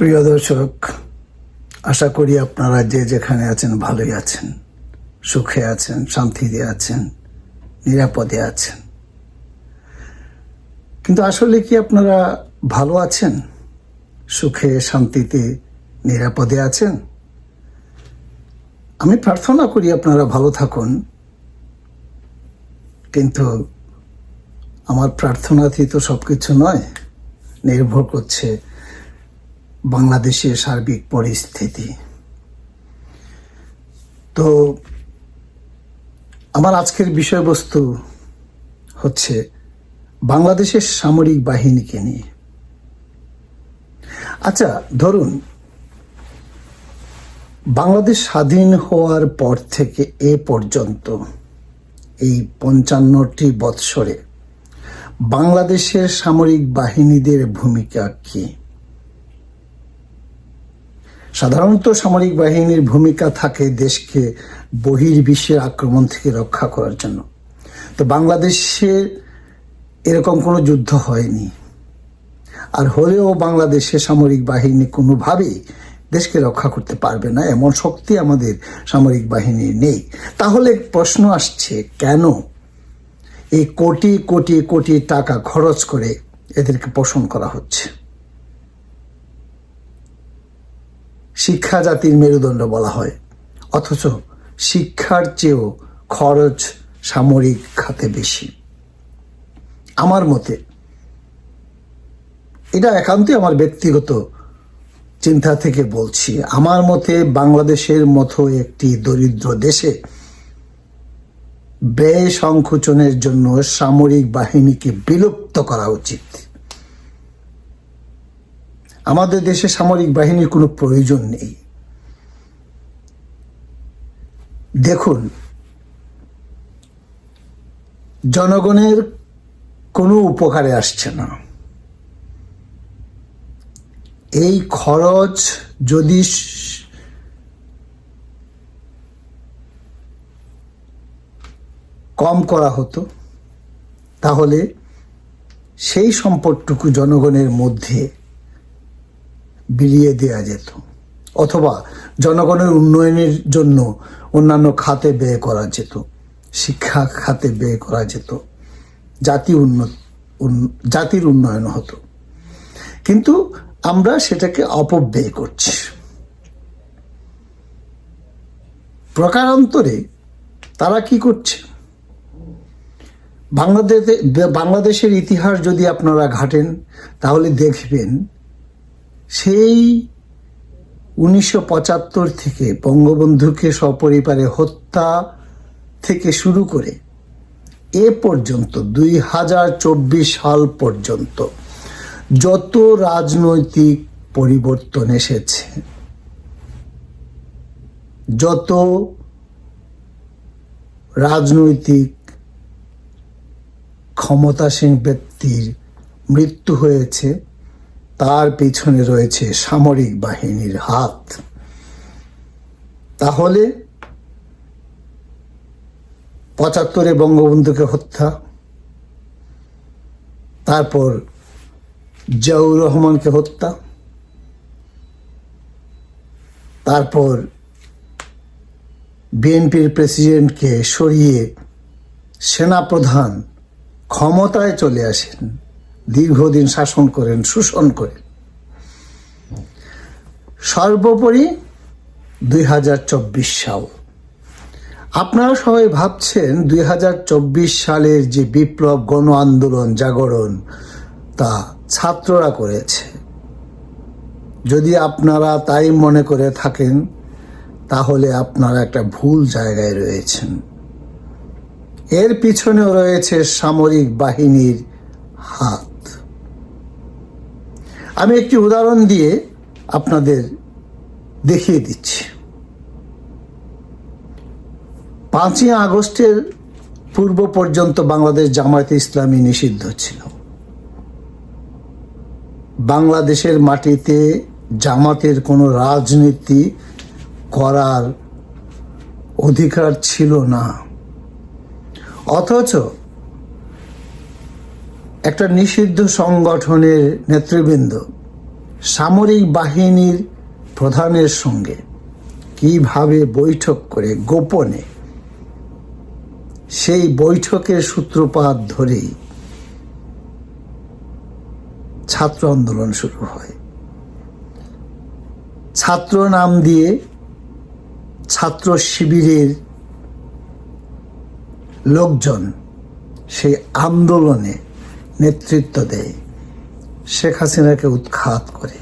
প্রিয় দর্শক, আশা করি আপনারা যে যেখানে আছেন ভালোই আছেন, সুখে আছেন, শান্তিতে আছেন, নিরাপদে আছেন। কিন্তু আসলে কি আপনারা ভালো আছেন? সুখে শান্তিতে নিরাপদে আছেন? আমি প্রার্থনা করি আপনারা ভালো থাকুন, কিন্তু আমার প্রার্থনাতেই তো সবকিছু নয়, নির্ভর করছে বাংলাদেশের সার্বিক পরিস্থিতি। তো আমার আজকের বিষয়বস্তু হচ্ছে বাংলাদেশের সামরিক বাহিনীকে নিয়ে। আচ্ছা, ধরুন বাংলাদেশ স্বাধীন হওয়ার পর থেকে এ পর্যন্ত এই 55টি বৎসরে বাংলাদেশের সামরিক বাহিনীদের ভূমিকা কি? সাধারণত সামরিক বাহিনীর ভূমিকা থাকে দেশকে বহির্বিশ্বের আক্রমণ থেকে রক্ষা করার জন্য। তো বাংলাদেশে এরকম কোনো যুদ্ধ হয়নি, আর হলেও বাংলাদেশের সামরিক বাহিনী কোনোভাবেই দেশকে রক্ষা করতে পারবে না, এমন শক্তি আমাদের সামরিক বাহিনীর নেই। তাহলে প্রশ্ন আসছে, কেন এই কোটি কোটি কোটি টাকা খরচ করে এদেরকে পোষণ করা হচ্ছে? শিক্ষা জাতির মেরুদণ্ড বলা হয়, অথচ শিক্ষার চেয়েও খরচ সামরিক খাতে বেশি। আমার মতে, এটা একান্তই আমার ব্যক্তিগত চিন্তা থেকে বলছি, আমার মতে বাংলাদেশের মতো একটি দরিদ্র দেশে ব্যয় সংকোচনের জন্য সামরিক বাহিনীকে বিলুপ্ত করা উচিত। আমাদের দেশে সামরিক বাহিনীর কোনো প্রয়োজন নেই। দেখুন, জনগণের কোনো উপকারে আসছে না। এই খরচ যদি কম করা হতো, তাহলে সেই সম্পদটুকু জনগণের মধ্যে বিলিয়ে দেওয়া যেত, অথবা জনগণের উন্নয়নের জন্য অন্যান্য খাতে ব্যয় করা যেত, শিক্ষা খাতে ব্যয় করা যেত, জাতির উন্নয়ন হতো। কিন্তু আমরা সেটাকে অপব্যয় করছি। প্রকারান্তরে তারা কি করছে? বাংলাদেশের ইতিহাস যদি আপনারা ঘাটেন, তাহলে দেখবেন সেই 1975 থেকে বঙ্গবন্ধুকে সপরিবারে হত্যা থেকে শুরু করে এ পর্যন্ত 2024 সাল পর্যন্ত যত রাজনৈতিক পরিবর্তন এসেছে, যত রাজনৈতিক ক্ষমতাসীন ব্যক্তির মৃত্যু হয়েছে, তার পিছনে রয়েছে সামরিক বাহিনীর হাত। তাহলে 75-এ বঙ্গবন্ধুকে হত্যা, তারপর জিয়াউর রহমানকে হত্যা, তারপর বিএনপির প্রেসিডেন্টকে সরিয়ে সেনাপ্রধান ক্ষমতায় চলে আসেন, দীর্ঘদিন শাসন করেন, শোষণ করেন। সর্বোপরি 2024 সাল, আপনারা সবাই ভাবছেন 2024 সালের যে বিপ্লব, গণ আন্দোলন, জাগরণ, তা ছাত্ররা করেছে। যদি আপনারা তাই মনে করে থাকেন, তাহলে আপনারা একটা ভুল জায়গায় রয়েছেন। এর পিছনেও রয়েছে সামরিক বাহিনীর হাত। আমি একটি উদাহরণ দিয়ে আপনাদের দেখিয়ে দিচ্ছি। 5ই আগস্টের পূর্ব পর্যন্ত বাংলাদেশ জামায়াতে ইসলামী নিষিদ্ধ ছিল। বাংলাদেশের মাটিতে জামাতের কোনো রাজনীতি করার অধিকার ছিল না, অথচ একটা নিষিদ্ধ সংগঠনের নেতৃবৃন্দ সামরিক বাহিনীর প্রধানের সঙ্গে কিভাবে বৈঠক করে গোপনে, সেই বৈঠকের সূত্রপাত ধরেই ছাত্র আন্দোলন শুরু হয়। ছাত্র নাম দিয়ে ছাত্র শিবিরের লোকজন সেই আন্দোলনে নেতৃত্ব দেয়, শেখ হাসিনাকে উৎখাত করে।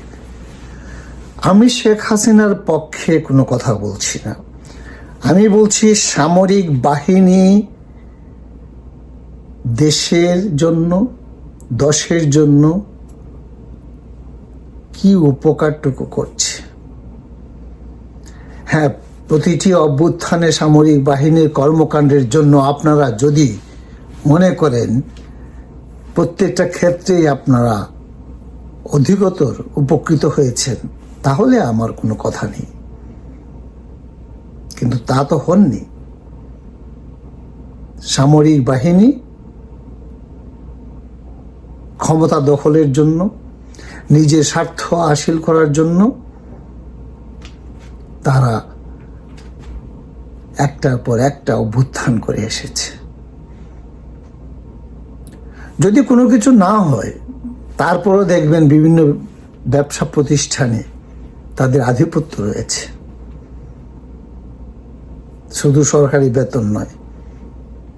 আমি শেখ হাসিনার পক্ষে কোনো কথা বলছি না, আমি বলছি সামরিক বাহিনী দেশের জন্য, দশের জন্য কি উপকারটুকু করছে। হ্যাঁ, প্রতিটি অভ্যুত্থানে সামরিক বাহিনীর কর্মকাণ্ডের জন্য আপনারা যদি মনে করেন প্রত্যেকটা ক্ষেত্রেই আপনারা অধিকতর উপকৃত হয়েছেন, তাহলে আমার কোনো কথা নেই, কিন্তু তা তো হননি। সামরিক বাহিনী ক্ষমতা দখলের জন্য, নিজের স্বার্থ হাসিল করার জন্য তারা একটার পর একটা অভ্যুত্থান করে এসেছে। যদি কোনো কিছু না হয়, তারপরও দেখবেন বিভিন্ন ব্যবসা প্রতিষ্ঠানে তাদের আধিপত্য রয়েছে। শুধু সরকারি বেতন নয়,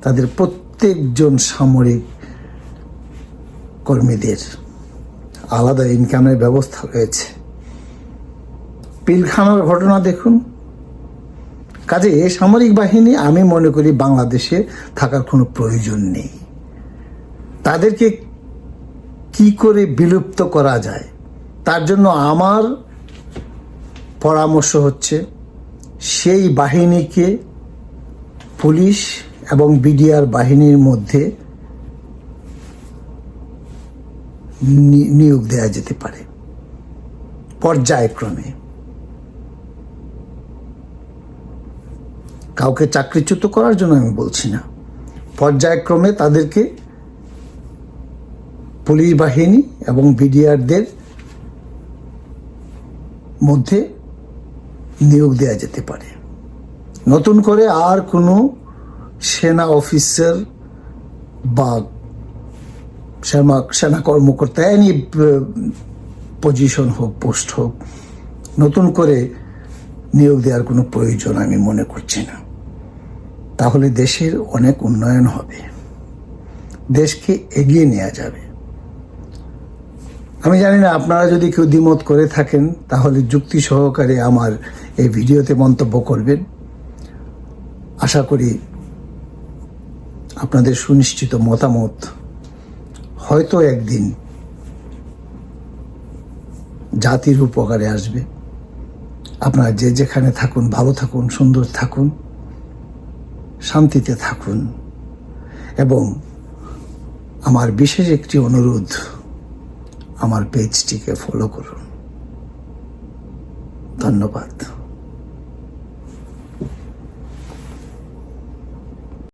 তাদের প্রত্যেকজন সামরিক কর্মীদের আলাদা ইনকামের ব্যবস্থা রয়েছে। পিলখানার ঘটনা দেখুন। কাজে সামরিক বাহিনী আমি মনে করি বাংলাদেশে থাকার কোনো প্রয়োজন নেই। তাদেরকে কি করে বিলুপ্ত করা যায়, তার জন্য আমার পরামর্শ হচ্ছে সেই বাহিনীকে পুলিশ এবং বিডিআর বাহিনীর মধ্যে নিয়োগ দেওয়া যেতে পারে পর্যায়ক্রমে। কাউকে চাকরিচ্যুত করার জন্য আমি বলছি না, পর্যায়ক্রমে তাদেরকে পুলিশ বাহিনী এবং বিডিআরদের মধ্যে নিয়োগ দেওয়া যেতে পারে। নতুন করে আর কোনো সেনা অফিসার বা সেনা কর্মকর্তা, এনি পজিশন হোক, পোস্ট হোক, নতুন করে নিয়োগ দেওয়ার কোনো প্রয়োজন আমি মনে করছি না। তাহলে দেশের অনেক উন্নয়ন হবে, দেশকে এগিয়ে নেওয়া যাবে। আমি জানি না আপনারা যদি কেউ দ্বিমত করে থাকেন, তাহলে যুক্তি সহকারে আমার এই ভিডিওতে মন্তব্য করবেন। আশা করি আপনাদের সুনিশ্চিত মতামত হয়তো একদিন জাতির উপকারে আসবে। আপনারা যে যেখানে থাকুন, ভালো থাকুন, সুন্দর থাকুন, শান্তিতে থাকুন, এবং আমার বিশেষ একটি অনুরোধ, আমার পেজটিকে ফলো করুন। ধন্যবাদ।